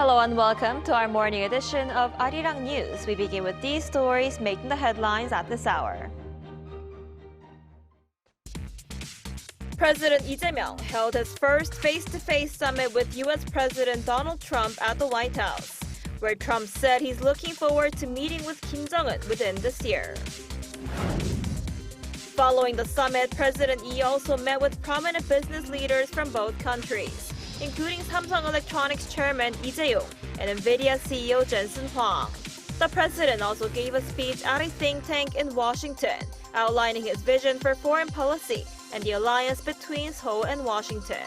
Hello and welcome to our morning edition of Arirang News. We begin with these stories making the headlines at this hour. President Lee Jae-myung held his first face-to-face summit with U.S. President Donald Trump at the White House, where Trump said he's looking forward to meeting with Kim Jong-un within this year. Following the summit, President Lee also met with prominent business leaders from both countries, including Samsung Electronics Chairman Lee Jae-yong and Nvidia CEO Jetson. The president also gave a speech at a think tank in Washington, outlining his vision for foreign policy and the alliance between Seoul and Washington.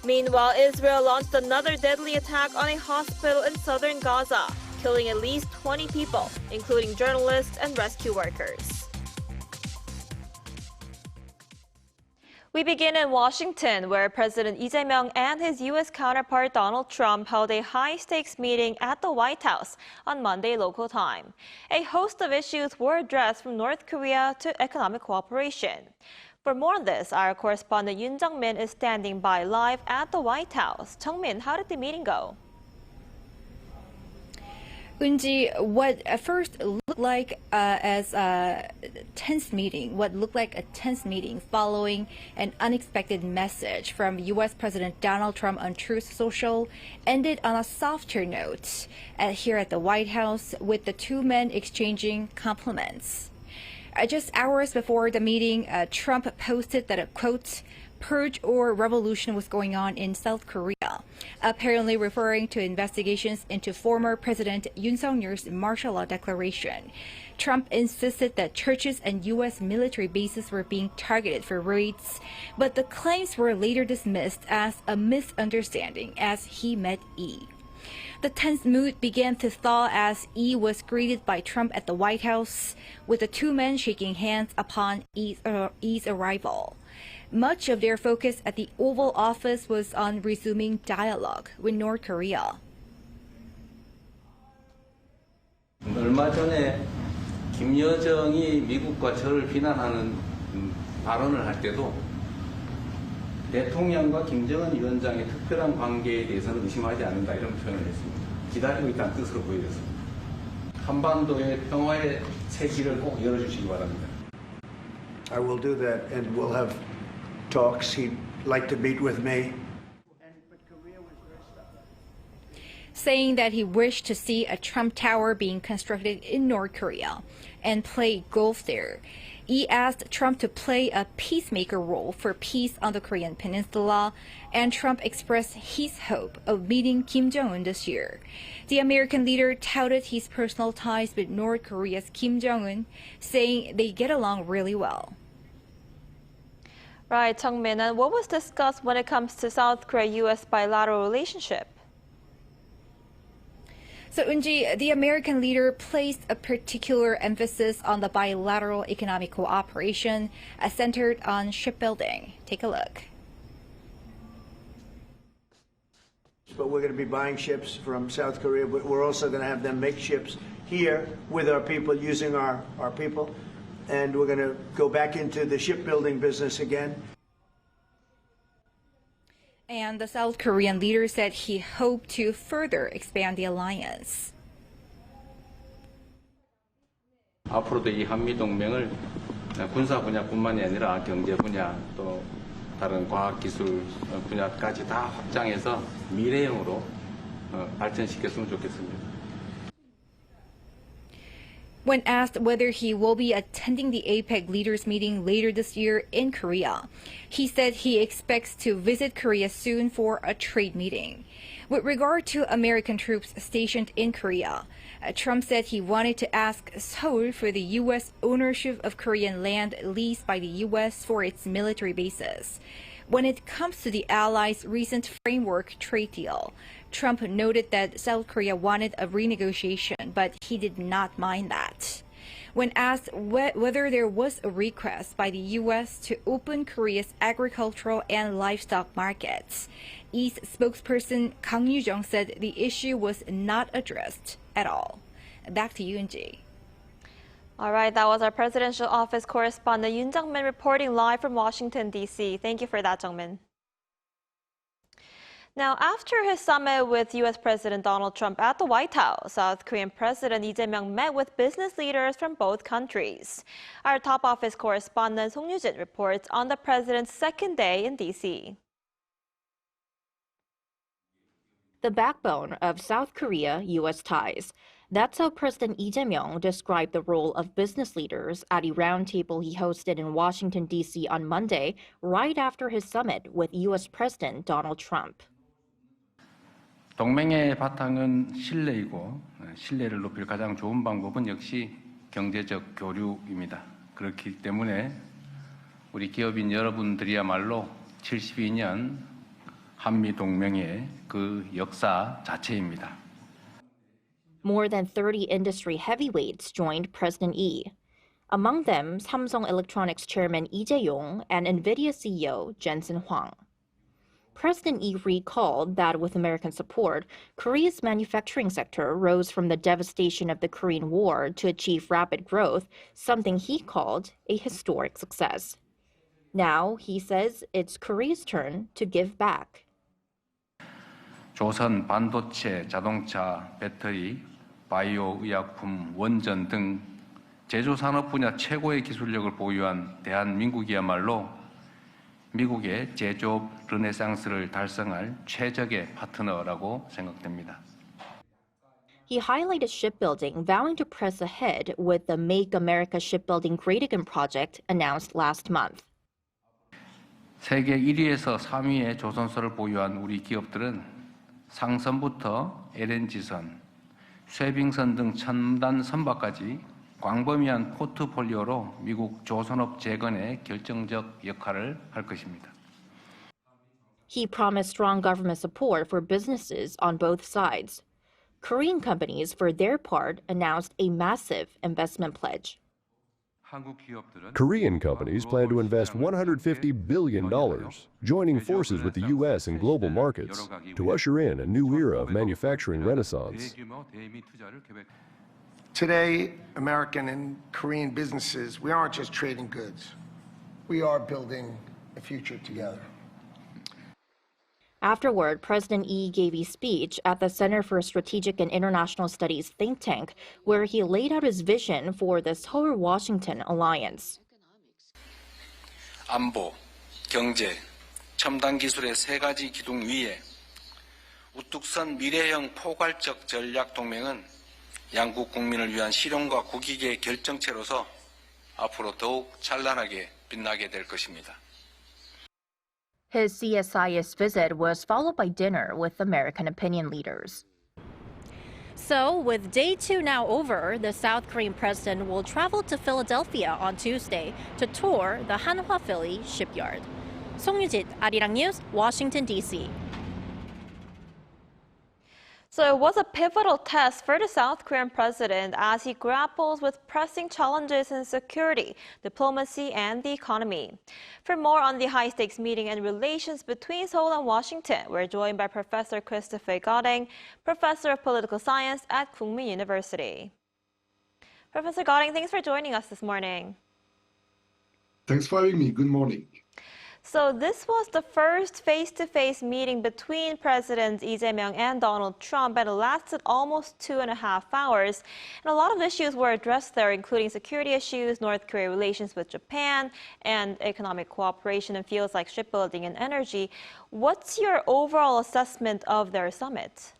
Meanwhile, Israel launched another deadly attack on a hospital in southern Gaza, killing at least 20 people, including journalists and rescue workers. We begin in Washington, where President Lee Jae-myung and his U.S. counterpart Donald Trump held a high-stakes meeting at the White House on Monday local time. A host of issues were addressed, from North Korea to economic cooperation. For more on this, our correspondent Yoon Jung-min is standing by live at the White House. Jung-min, how did the meeting go? Unji, what at first looked like what looked like a tense meeting following an unexpected message from U.S. President Donald Trump on Truth Social, ended on a softer note here at the White House, with the two men exchanging compliments. Just hours before the meeting, Trump posted that a, quote, purge or revolution was going on in South Korea, apparently referring to investigations into former President Yoon Suk-yeol's martial law declaration. Trump insisted that churches and U.S. military bases were being targeted for raids, but the claims were later dismissed as a misunderstanding as he met Lee. The tense mood began to thaw as Lee was greeted by Trump at the White House, with the two men shaking hands upon Lee's arrival. Much of their focus at the Oval Office was on resuming dialogue with North Korea. 얼마 전에 김여정이 미국과 저를 비난하는 발언을 할 때도 대통령과 김정은 위원장의 특별한 관계에 대해서는 의심하지 않는다, 이런 표현을 했습니다. 기다리고 있다는 뜻으로 보여졌습니다. 한반도의 평화의 새 길을 꼭 열어주시기 바랍니다. I will do that, and we'll have talks. He'd like to meet with me. Saying that he wished to see a Trump Tower being constructed in North Korea and play golf there. He asked Trump to play a peacemaker role for peace on the Korean Peninsula, and Trump expressed his hope of meeting Kim Jong-un this year. The American leader touted his personal ties with North Korea's Kim Jong-un, saying they get along really well. Right, Jung-min, and what was discussed when it comes to South Korea-U.S. bilateral relationship? So, Unji, the American leader placed a particular emphasis on the bilateral economic cooperation centered on shipbuilding. Take a look. But we're going to be buying ships from South Korea, but we're also going to have them make ships here with our people, using our people. And we're going to go back into the shipbuilding business again. And the South Korean leader said he hoped to further expand the alliance. 앞으로도 이 한미 동맹을 군사 분야뿐만이 아니라 경제 분야, 또 다른 과학 기술 분야까지 다 확장해서 미래형으로 발전시켰으면 좋겠습니다. When asked whether he will be attending the APEC leaders meeting later this year in Korea, he said he expects to visit Korea soon for a trade meeting. With regard to American troops stationed in Korea, Trump said he wanted to ask Seoul for the U.S. ownership of Korean land leased by the U.S. for its military bases. When it comes to the allies' recent framework trade deal, Trump noted that South Korea wanted a renegotiation, but he did not mind that. When asked whether there was a request by the U.S. to open Korea's agricultural and livestock markets, East spokesperson Kang Yoo-jung said the issue was not addressed at all. Back to you, Yoon-ji. All right, that was our presidential office correspondent Yoon Jung-min reporting live from Washington, D.C. Thank you for that, Jung-min. Now, after his summit with U.S. President Donald Trump at the White House, South Korean President Lee Jae-myung met with business leaders from both countries. Our top office correspondent Song Yoo-jin reports on the president's second day in D.C. The backbone of South Korea-U.S. ties. That's how President Lee Jae-myung described the role of business leaders at a roundtable he hosted in Washington, D.C. on Monday, right after his summit with U.S. President Donald Trump. 동맹의 바탕은 신뢰이고 신뢰를 높일 가장 좋은 방법은 역시 경제적 교류입니다. 그렇기 때문에 우리 기업인 여러분들이야말로 72년 한미 동맹의 그 역사 자체입니다. More than 30 industry heavyweights joined President Lee. Among them, Samsung Electronics Chairman Lee Jae-yong and Nvidia CEO Jensen Huang. President Lee recalled that with American support, Korea's manufacturing sector rose from the devastation of the Korean War to achieve rapid growth, something he called a historic success. Now, he says it's Korea's turn to give back. 조선 반도체, 자동차, 배터리, 바이오 의약품, 원전 등 제조산업 분야 최고의 기술력을 보유한 대한민국이야말로 미국의 제조업 르네상스를 달성할 최적의 파트너라고 생각됩니다. He highlighted shipbuilding, vowing to press ahead with the Make America Shipbuilding Great Again project announced last month. 세계 1위에서 3위의 조선소를 보유한 우리 기업들은 상선부터 LNG선, 쇠빙선 등 첨단 선박까지 광범위한 포트폴리오로 미국 조선업 재건에 결정적 역할을 할 것입니다. He promised strong government support for businesses on both sides. Korean companies, for their part, announced a massive investment pledge. Korean companies plan to invest $150 billion, joining forces with the U.S. in global markets to usher in a new era of manufacturing renaissance. Today, American and Korean businesses, we aren't just trading goods. We are building a future together. Afterward, President Lee gave a speech at the Center for Strategic and International Studies think tank, where he laid out his vision for the Seoul-Washington alliance. 안보, 경제, 첨단 기술의 세 가지 기둥 위에 우뚝 선 미래형 포괄적 전략 동맹은 양국 국민을 위한 실용과 국익의 결정체로서 앞으로 더욱 찬란하게 빛나게 될 것입니다. His CSIS visit was followed by dinner with American opinion leaders. So, with day 2 now over, the South Korean president will travel to Philadelphia on Tuesday to tour the Hanwha Philly shipyard. Song Yoo-jin, Arirang News, Washington, D.C. So it was a pivotal test for the South Korean president as he grapples with pressing challenges in security, diplomacy, and the economy. For more on the high-stakes meeting and relations between Seoul and Washington, we're joined by Professor Christopher Goding, Professor of Political Science at Kookmin University. Professor Goding, thanks for joining us this morning. Thanks for having me. Good morning. So this was the first face-to-face meeting between Presidents Lee Jae-myung and Donald Trump, and it lasted almost 2.5 hours. And a lot of issues were addressed there, including security issues, North Korea relations with Japan, and economic cooperation in fields like shipbuilding and energy. What's your overall assessment of their summit?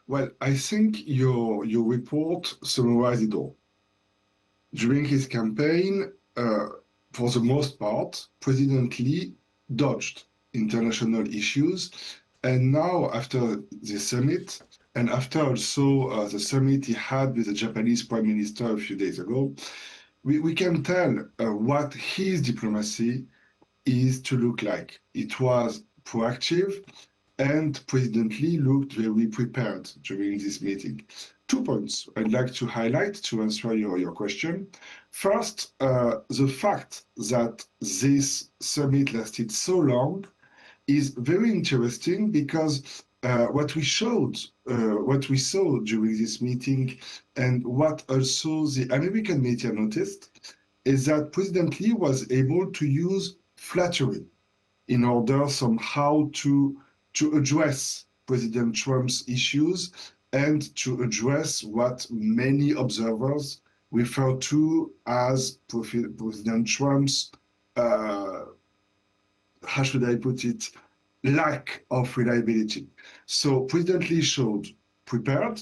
Well, I think your report summarized it all. During his campaign, for the most part, President Lee dodged international issues. And now, after the summit, and after also the summit he had with the Japanese Prime Minister a few days ago, we can tell what his diplomacy is to look like. It was proactive, and President Lee looked very prepared during this meeting. 2 points I'd like to highlight to answer your question. First, the fact that this summit lasted so long is very interesting because what we saw during this meeting and what also the American media noticed is that President Lee was able to use flattery in order somehow to to address President Trump's issues and to address what many observers refer to as President Trump's, how should I put it, lack of reliability. So President Lee showed prepared,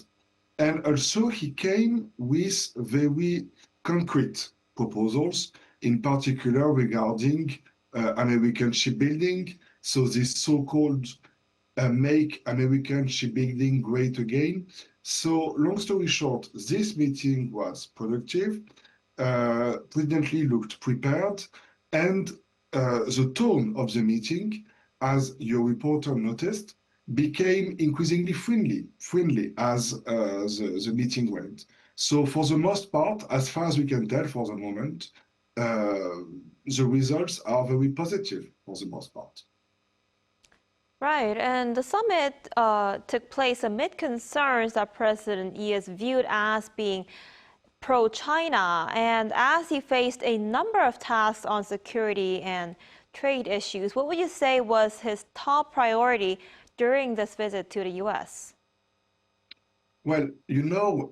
and also he came with very concrete proposals, in particular regarding American shipbuilding. So this so-called Make American Shipbuilding Great Again. So long story short, this meeting was productive. President Lee looked prepared, and the tone of the meeting, as your reporter noticed, became increasingly friendly as the meeting went. So for the most part, as far as we can tell for the moment, the results are very positive for the most part. Right, and the summit took place amid concerns that President Yi is viewed as being pro-China, and as he faced a number of tasks on security and trade issues. What would you say was his top priority during this visit to the U.S.? Well, you know,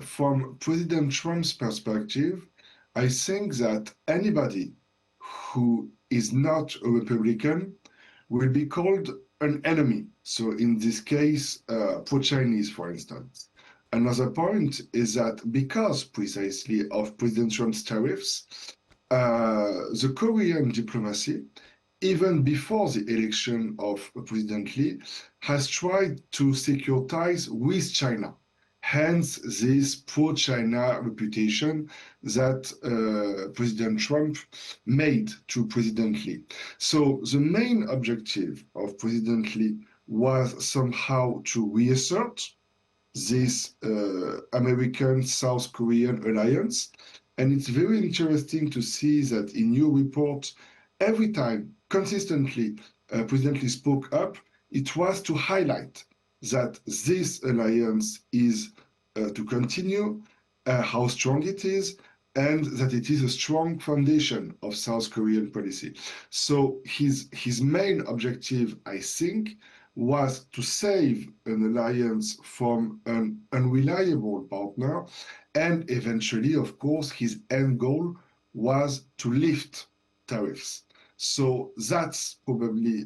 from President Trump's perspective, I think that anybody who is not a Republican will be called an enemy. So in this case, pro-Chinese, for instance. Another point is that because precisely of President Trump's tariffs, the Korean diplomacy, even before the election of President Lee, has tried to secure ties with China. Hence this pro-China reputation that President Trump made to President Lee. So the main objective of President Lee was somehow to reassert this American-South Korean alliance. And it's very interesting to see that in your report, every time, consistently, President Lee spoke up, it was to highlight that this alliance is to continue, how strong it is, and that it is a strong foundation of South Korean policy. So his main objective, I think, was to save an alliance from an unreliable partner, and eventually, of course, his end goal was to lift tariffs. So that's probably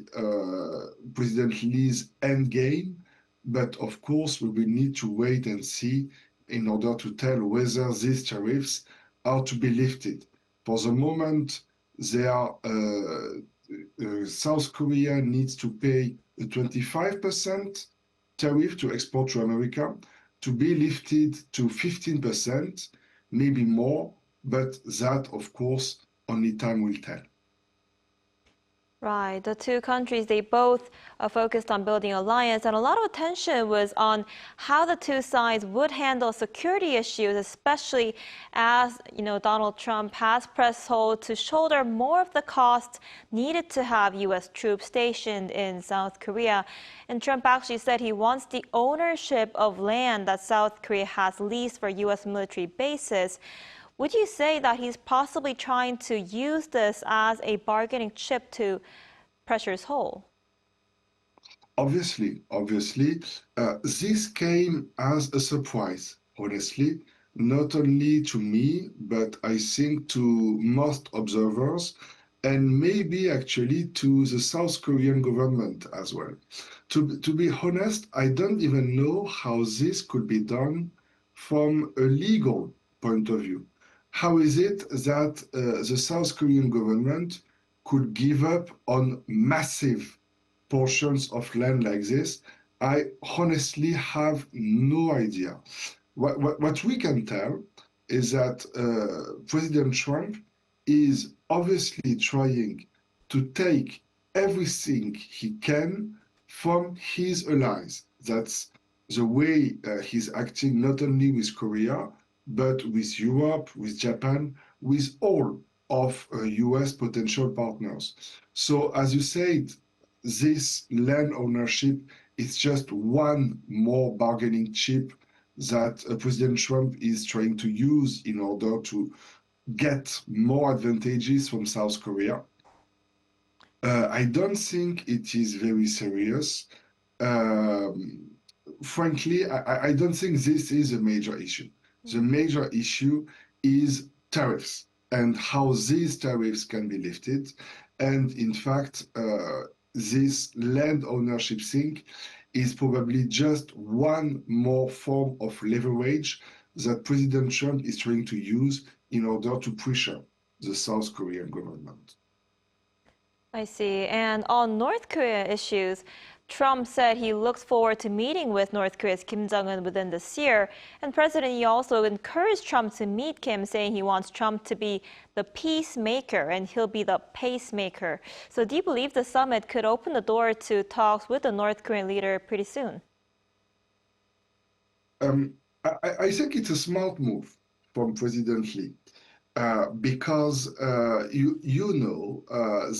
President Lee's end game. But of course, we will need to wait and see in order to tell whether these tariffs are to be lifted. For the moment, South Korea needs to pay a 25% tariff to export to America to be lifted to 15%, maybe more, but that, of course, only time will tell. Right. The two countries, they both focused on building an alliance, and a lot of attention was on how the two sides would handle security issues, especially as, Donald Trump has pressed hold to shoulder more of the costs needed to have U.S. troops stationed in South Korea. And Trump actually said he wants the ownership of land that South Korea has leased for U.S. military bases. Would you say that he's possibly trying to use this as a bargaining chip to pressure his hold? Obviously, this came as a surprise, honestly, not only to me, but I think to most observers, and maybe actually to the South Korean government as well. To be honest, I don't even know how this could be done from a legal point of view. How is it that the South Korean government could give up on massive portions of land like this? I honestly have no idea. What we can tell is that President Trump is obviously trying to take everything he can from his allies. That's the way he's acting not only with Korea, but with Europe, with Japan, with all of US potential partners. So as you said, this land ownership is just one more bargaining chip that President Trump is trying to use in order to get more advantages from South Korea. I don't think it is very serious. Frankly, I don't think this is a major issue. The major issue is tariffs and how these tariffs can be lifted. And in fact, this land ownership thing is probably just one more form of leverage that President Trump is trying to use in order to pressure the South Korean government. I see. And on North Korea issues, Trump said he looks forward to meeting with North Korea's Kim Jong-un within this year. And President Lee also encouraged Trump to meet Kim, saying he wants Trump to be the peacemaker and he'll be the pacemaker. So do you believe the summit could open the door to talks with the North Korean leader pretty soon? I think it's a smart move from President Lee. Because you know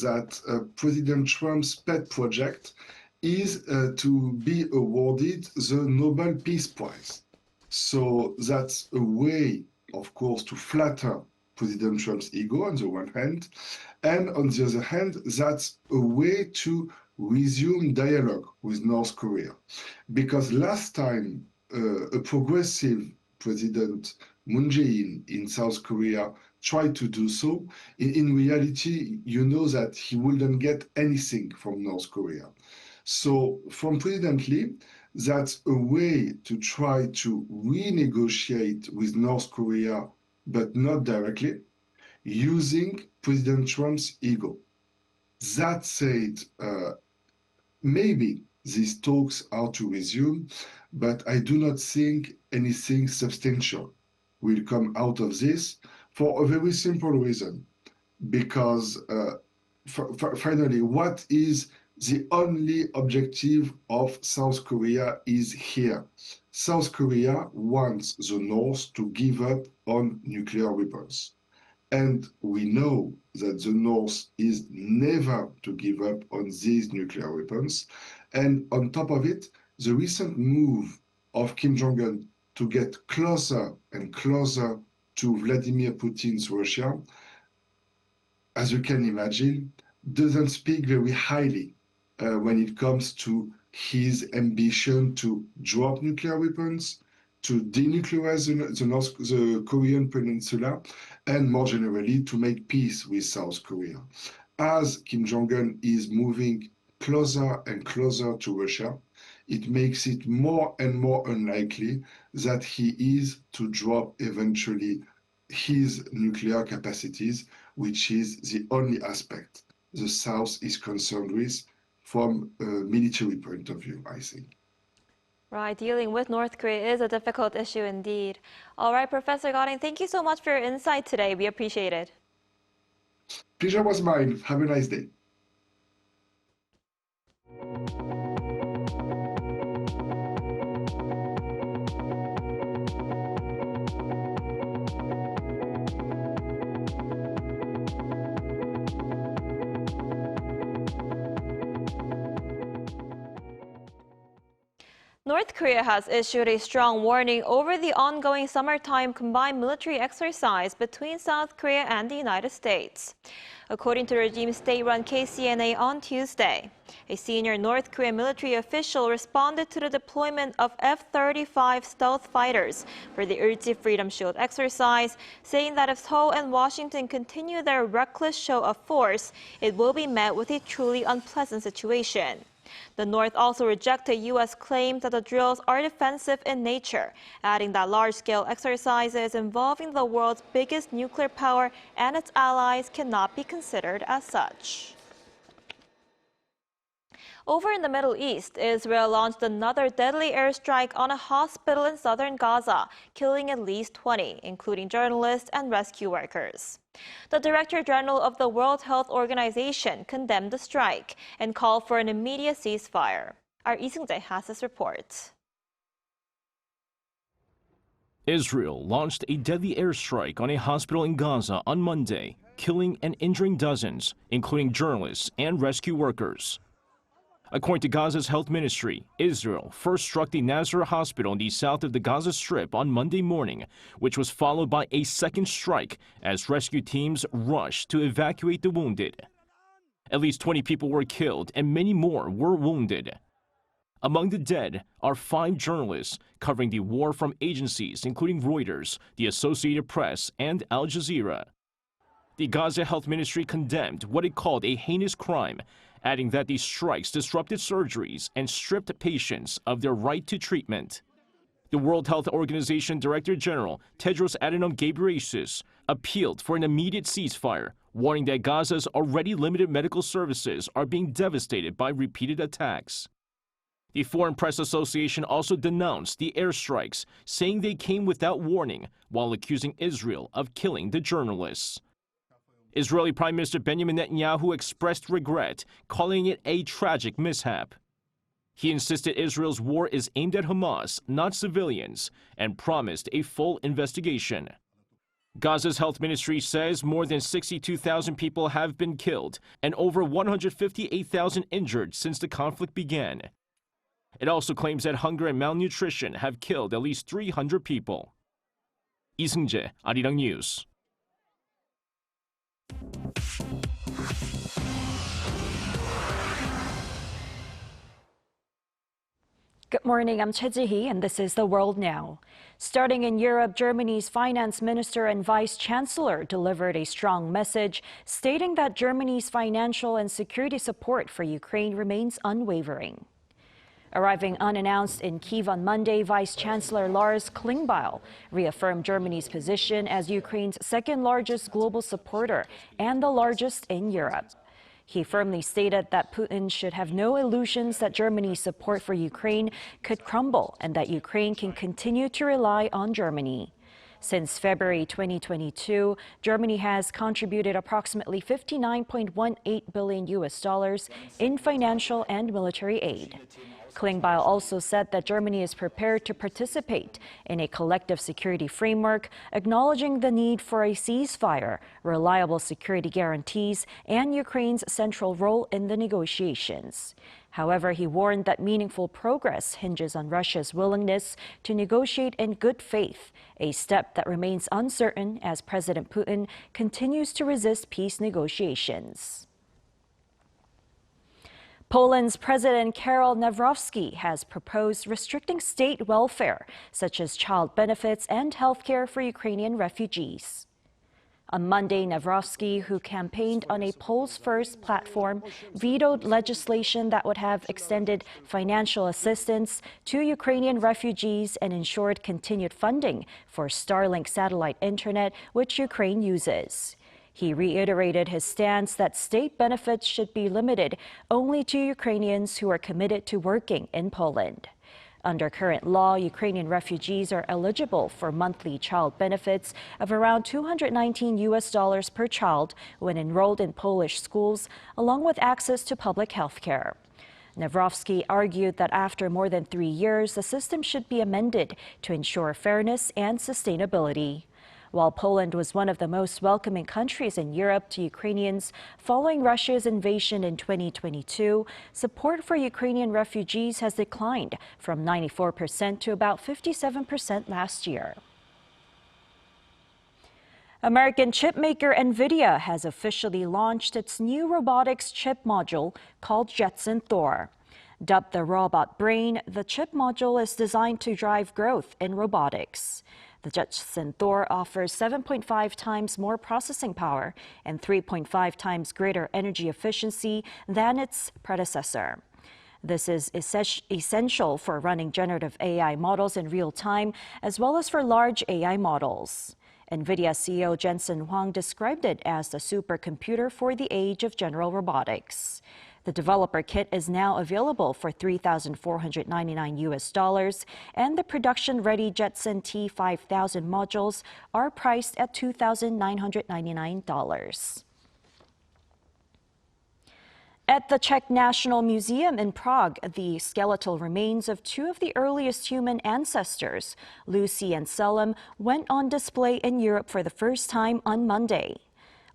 that President Trump's pet project is to be awarded the Nobel Peace Prize. So that's a way, of course, to flatter President Trump's ego on the one hand, and on the other hand, that's a way to resume dialogue with North Korea. Because last time a progressive President Moon Jae-in in South Korea tried to do so, in reality, you know that he wouldn't get anything from North Korea. So from President Lee, that's a way to try to renegotiate with North Korea, but not directly, using President Trump's ego. That said, maybe these talks are to resume, but I do not think anything substantial will come out of this for a very simple reason. Because finally, what is the only objective of South Korea is here. South Korea wants the North to give up on nuclear weapons. And we know that the North is never to give up on these nuclear weapons. And on top of it, the recent move of Kim Jong-un to get closer and closer to Vladimir Putin's Russia, as you can imagine, doesn't speak very highly when it comes to his ambition to drop nuclear weapons, to denuclearize the Korean peninsula, and more generally, to make peace with South Korea. As Kim Jong-un is moving closer and closer to Russia, it makes it more and more unlikely that he is to drop eventually his nuclear capacities, which is the only aspect the South is concerned with from a military point of view, I think. Right, dealing with North Korea is a difficult issue indeed. All right, Professor Goding, thank you so much for your insight today. We appreciate it. Pleasure was mine. Have a nice day. North Korea has issued a strong warning over the ongoing summertime combined military exercise between South Korea and the United States. According to the regime's state-run KCNA on Tuesday, a senior North Korean military official responded to the deployment of F-35 stealth fighters for the Ulchi Freedom Shield exercise, saying that if Seoul and Washington continue their reckless show of force, it will be met with a truly unpleasant situation. The North also rejected U.S. claims that the drills are defensive in nature, adding that large-scale exercises involving the world's biggest nuclear power and its allies cannot be considered as such. Over in the Middle East, Israel launched another deadly airstrike on a hospital in southern Gaza, killing at least 20, including journalists and rescue workers. The Director General of the World Health Organization condemned the strike and called for an immediate ceasefire. Our Lee Seung-jae has this report. Israel launched a deadly airstrike on a hospital in Gaza on Monday, killing and injuring dozens, including journalists and rescue workers. According to Gaza's health ministry, Israel first struck the Nazareth hospital in the south of the Gaza Strip on Monday morning, which was followed by a second strike as rescue teams rushed to evacuate the wounded. At least 20 people were killed and many more were wounded. Among the dead are 5 journalists covering the war from agencies including Reuters, the Associated Press, and Al Jazeera. The Gaza Health Ministry condemned what it called a heinous crime, adding that the strikes disrupted surgeries and stripped patients of their right to treatment. The World Health Organization Director General Tedros Adhanom Ghebreyesus appealed for an immediate ceasefire, warning that Gaza's already limited medical services are being devastated by repeated attacks. The Foreign Press Association also denounced the airstrikes, saying they came without warning, while accusing Israel of killing the journalists. Israeli Prime Minister Benjamin Netanyahu expressed regret, calling it a tragic mishap. He insisted Israel's war is aimed at Hamas, not civilians, and promised a full investigation. Gaza's health ministry says more than 62,000 people have been killed and over 158,000 injured since the conflict began. It also claims that hunger and malnutrition have killed at least 300 people. 이승재, Arirang News. Good morning, I'm Choi Ji-hee, and this is The World Now. Starting in Europe, Germany's finance minister and vice chancellor delivered a strong message stating that Germany's financial and security support for Ukraine remains unwavering. Arriving unannounced in Kyiv on Monday, Vice Chancellor Lars Klingbeil reaffirmed Germany's position as Ukraine's second-largest global supporter and the largest in Europe. He firmly stated that Putin should have no illusions that Germany's support for Ukraine could crumble and that Ukraine can continue to rely on Germany. Since February 2022, Germany has contributed approximately $59.18 billion in financial and military aid. Klingbeil also said that Germany is prepared to participate in a collective security framework, acknowledging the need for a ceasefire, reliable security guarantees, and Ukraine's central role in the negotiations. However, he warned that meaningful progress hinges on Russia's willingness to negotiate in good faith, a step that remains uncertain as President Putin continues to resist peace negotiations. Poland's President Karol Nawrocki has proposed restricting state welfare, such as child benefits and health care for Ukrainian refugees. On Monday, Nawrocki, who campaigned on a Poles First platform, vetoed legislation that would have extended financial assistance to Ukrainian refugees and ensured continued funding for Starlink satellite internet, which Ukraine uses. He reiterated his stance that state benefits should be limited only to Ukrainians who are committed to working in Poland. Under current law, Ukrainian refugees are eligible for monthly child benefits of around $219 per child when enrolled in Polish schools, along with access to public health care. Nawrocki argued that after more than 3 years, the system should be amended to ensure fairness and sustainability. While Poland was one of the most welcoming countries in Europe to Ukrainians following Russia's invasion in 2022, support for Ukrainian refugees has declined from 94% to about 57% last year. American chipmaker Nvidia has officially launched its new robotics chip module called Jetson Thor. Dubbed the robot brain, the chip module is designed to drive growth in robotics. The Jetson Thor offers 7.5 times more processing power and 3.5 times greater energy efficiency than its predecessor. This is essential for running generative AI models in real time, as well as for large AI models. Nvidia CEO Jensen Huang described it as the supercomputer for the age of general robotics. The developer kit is now available for $3,499, and the production-ready Jetson T5000 modules are priced at $2,999. At the Czech National Museum in Prague, the skeletal remains of 2 of the earliest human ancestors, Lucy and Selim, went on display in Europe for the first time on Monday.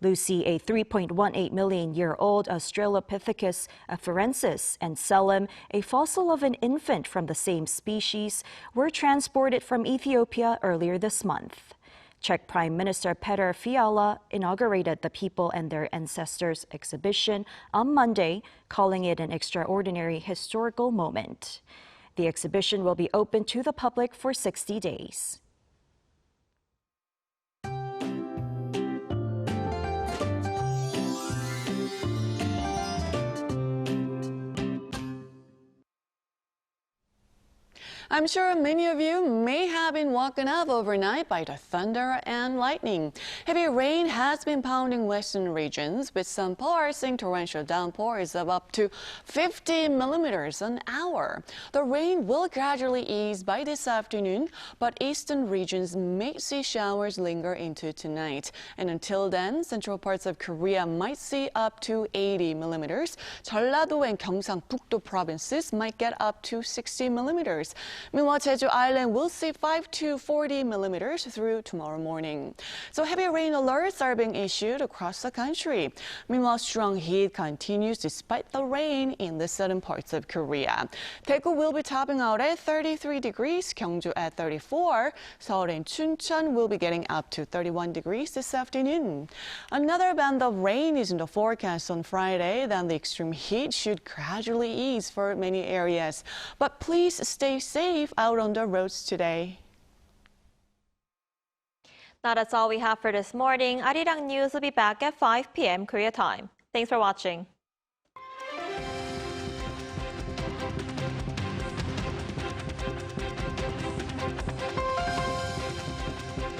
Lucy, a 3.18-million-year-old Australopithecus afarensis, and Selim, a fossil of an infant from the same species, were transported from Ethiopia earlier this month. Czech Prime Minister Petr Fiala inaugurated the People and Their Ancestors exhibition on Monday, calling it an extraordinary historical moment. The exhibition will be open to the public for 60 days. I'm sure many of you may have been woken up overnight by the thunder and lightning. Heavy rain has been pounding western regions, with some parts seeing torrential downpours of up to 50 millimeters an hour. The rain will gradually ease by this afternoon, but eastern regions may see showers linger into tonight. And until then, central parts of Korea might see up to 80 millimeters. 전라도 and Gyeongsang-Pukto provinces might get up to 60 millimeters. Meanwhile, Jeju Island will see 5 to 40 millimeters through tomorrow morning. So heavy rain alerts are being issued across the country. Meanwhile, strong heat continues despite the rain in the southern parts of Korea. Daegu will be topping out at 33 degrees, Gyeongju at 34. Seoul and Chuncheon will be getting up to 31 degrees this afternoon. Another band of rain is in the forecast on Friday. Then the extreme heat should gradually ease for many areas. But please stay safe out on the roads today. Now that's all we have for this morning. Arirang News will be back at 5 p.m. Korea time. Thanks for watching.